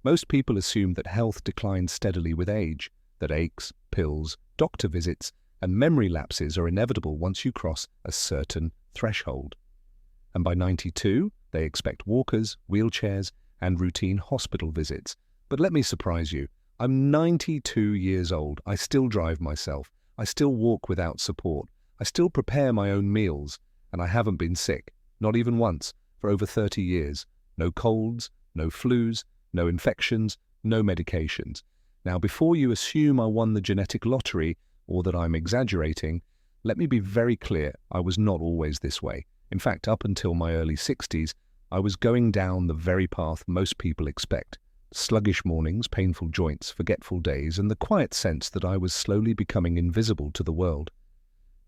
Most people assume that health declines steadily with age, that aches, pills, doctor visits, and memory lapses are inevitable once you cross a certain threshold. And by 92, they expect walkers, wheelchairs, and routine hospital visits. But let me surprise you. I'm 92 years old. I still drive myself. I still walk without support. I still prepare my own meals. And I haven't been sick, not even once, for over 30 years. No colds, no flus, no infections, no medications. Now, before you assume I won the genetic lottery or that I'm exaggerating, let me be very clear, I was not always this way. In fact, up until my early 60s, I was going down the very path most people expect. Sluggish mornings, painful joints, forgetful days, and the quiet sense that I was slowly becoming invisible to the world.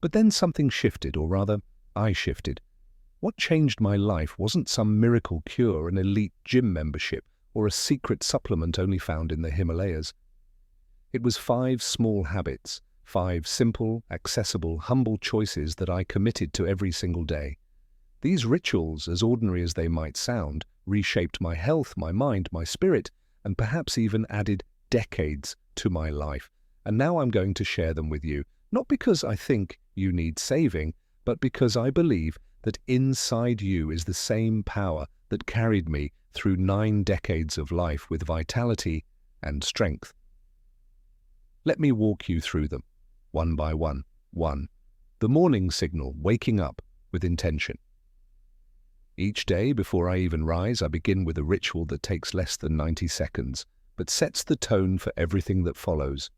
But then something shifted, or rather, I shifted. What changed my life wasn't some miracle cure, an elite gym membership, or a secret supplement only found in the Himalayas. It was 5 small habits, 5 simple, accessible, humble choices that I committed to every single day. These rituals, as ordinary as they might sound, reshaped my health, my mind, my spirit, and perhaps even added decades to my life. And now I'm going to share them with you, not because I think you need saving, but because I believe that inside you is the same power that carried me through 9 decades of life with vitality and strength. Let me walk you through them, one by one. 1. The morning signal, waking up with intention. Each day, before I even rise, I begin with a ritual that takes less than 90 seconds, but sets the tone for everything that follows.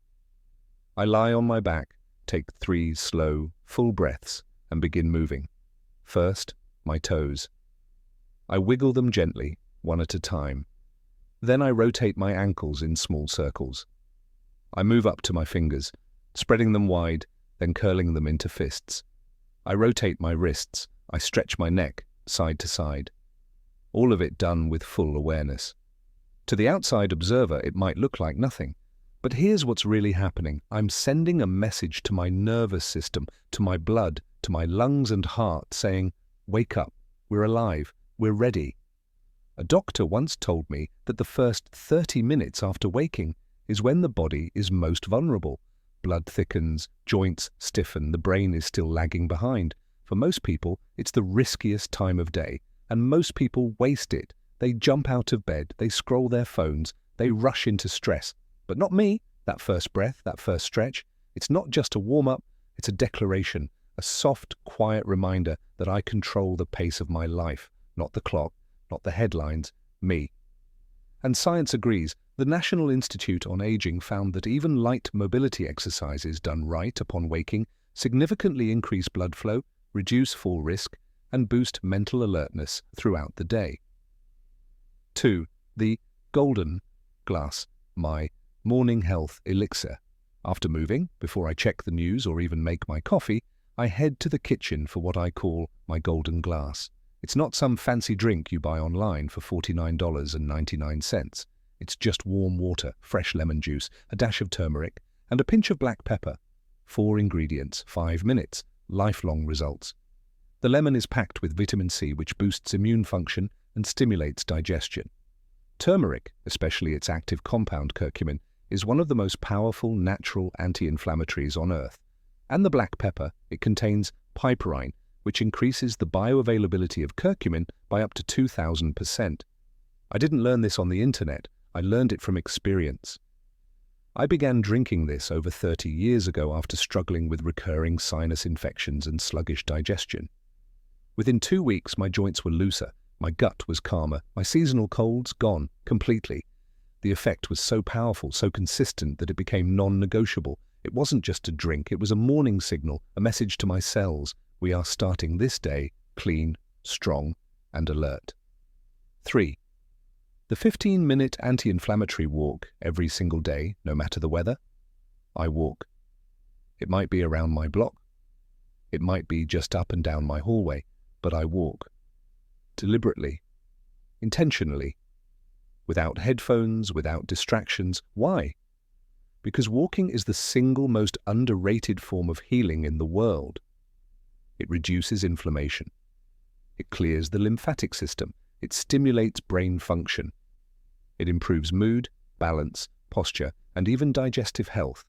I lie on my back, take 3 slow, full breaths, and begin moving. First, my toes. I wiggle them gently, one at a time. Then I rotate my ankles in small circles. I move up to my fingers, spreading them wide, then curling them into fists. I rotate my wrists. I stretch my neck, side to side. All of it done with full awareness. To the outside observer, it might look like nothing. But here's what's really happening. I'm sending a message to my nervous system, to my blood, to my lungs and heart, saying, wake up, we're alive, we're ready. A doctor once told me that the first 30 minutes after waking is when the body is most vulnerable. Blood thickens, joints stiffen, the brain is still lagging behind. For most people, it's the riskiest time of day, and most people waste it. They jump out of bed, they scroll their phones, they rush into stress. But not me. That first breath, that first stretch, it's not just a warm-up, it's a declaration, a soft, quiet reminder that I control the pace of my life, not the clock, not the headlines, me. And science agrees. The National Institute on Aging found that even light mobility exercises done right upon waking significantly increase blood flow, reduce fall risk, and boost mental alertness throughout the day. 2. The golden glass, my morning health elixir. After moving, before I check the news or even make my coffee, I head to the kitchen for what I call my golden glass. It's not some fancy drink you buy online for $49.99. It's just warm water, fresh lemon juice, a dash of turmeric, and a pinch of black pepper. 4 ingredients, 5 minutes, lifelong results. The lemon is packed with vitamin C, which boosts immune function and stimulates digestion. Turmeric, especially its active compound curcumin, is one of the most powerful natural anti-inflammatories on Earth. And the black pepper, it contains piperine, which increases the bioavailability of curcumin by up to 2,000%. I didn't learn this on the internet, I learned it from experience. I began drinking this over 30 years ago after struggling with recurring sinus infections and sluggish digestion. Within 2 weeks, my joints were looser, my gut was calmer, my seasonal colds gone completely. The effect was so powerful, so consistent that it became non-negotiable. It wasn't just a drink, it was a morning signal, a message to my cells. We are starting this day clean, strong, and alert. 3. The 15-minute anti-inflammatory walk every single day, no matter the weather. I walk. It might be around my block. It might be just up and down my hallway, but I walk. Deliberately. Intentionally. Without headphones, without distractions. Why? Because walking is the single most underrated form of healing in the world. It reduces inflammation. It clears the lymphatic system. It stimulates brain function. It improves mood, balance, posture, and even digestive health.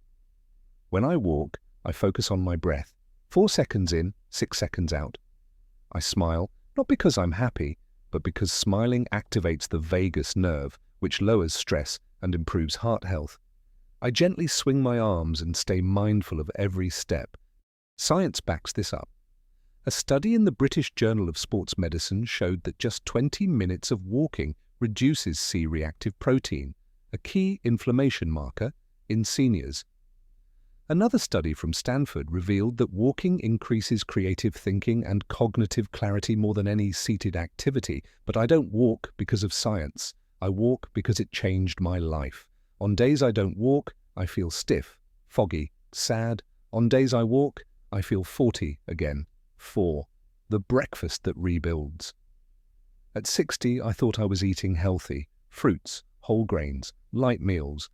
When I walk, I focus on my breath. 4 seconds in, 6 seconds out. I smile, not because I'm happy, but because smiling activates the vagus nerve, which lowers stress and improves heart health. I gently swing my arms and stay mindful of every step. Science backs this up. A study in the British Journal of Sports Medicine showed that just 20 minutes of walking reduces C-reactive protein, a key inflammation marker in seniors. Another study from Stanford revealed that walking increases creative thinking and cognitive clarity more than any seated activity. But I don't walk because of science. I walk because it changed my life. On days I don't walk, I feel stiff, foggy, sad. On days I walk, I feel 40 again. 4. The breakfast that rebuilds. At 60, I thought I was eating healthy, fruits, whole grains, light meals.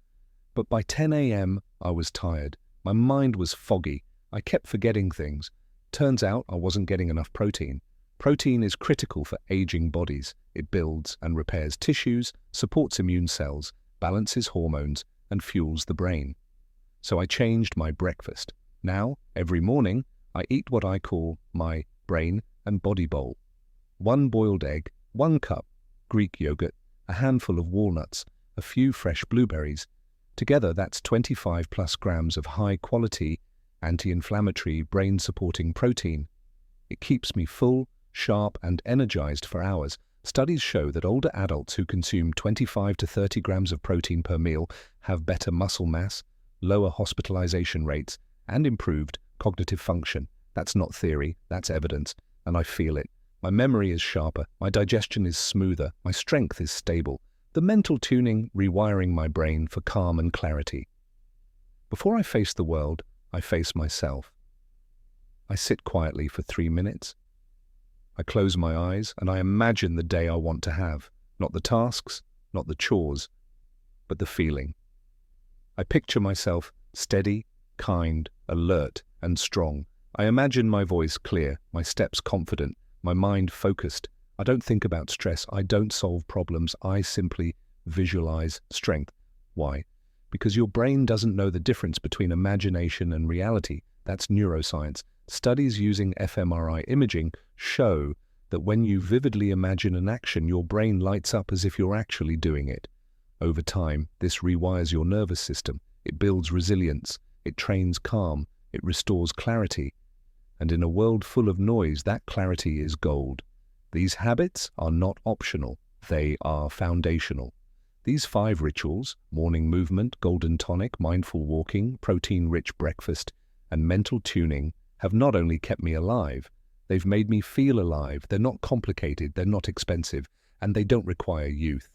But by 10 a.m., I was tired. My mind was foggy. I kept forgetting things. Turns out I wasn't getting enough protein. Protein is critical for aging bodies. It builds and repairs tissues, supports immune cells, balances hormones, and fuels the brain. So I changed my breakfast. Now, every morning, I eat what I call my brain and body bowl. 1 boiled egg, 1 cup Greek yogurt, a handful of walnuts, a few fresh blueberries. Together, that's 25 plus grams of high-quality, anti-inflammatory, brain-supporting protein. It keeps me full, sharp, and energized for hours. Studies show that older adults who consume 25 to 30 grams of protein per meal have better muscle mass, lower hospitalization rates, and improved cognitive function. That's not theory, that's evidence, and I feel it. My memory is sharper, my digestion is smoother, my strength is stable. The mental tuning, rewiring my brain for calm and clarity. Before I face the world, I face myself. I sit quietly for 3 minutes. I close my eyes and I imagine the day I want to have. Not the tasks, not the chores, but the feeling. I picture myself steady, kind, alert, and strong. I imagine my voice clear, my steps confident, my mind focused. I don't think about stress. I don't solve problems. I simply visualize strength. Why? Because your brain doesn't know the difference between imagination and reality. That's neuroscience. Studies using fMRI imaging show that when you vividly imagine an action, your brain lights up as if you're actually doing it. Over time, this rewires your nervous system. It builds resilience. It trains calm. It restores clarity. And in a world full of noise, that clarity is gold. These habits are not optional, they are foundational. These 5 rituals, morning movement, golden tonic, mindful walking, protein-rich breakfast, and mental tuning, have not only kept me alive, they've made me feel alive. They're not complicated, they're not expensive, and they don't require youth.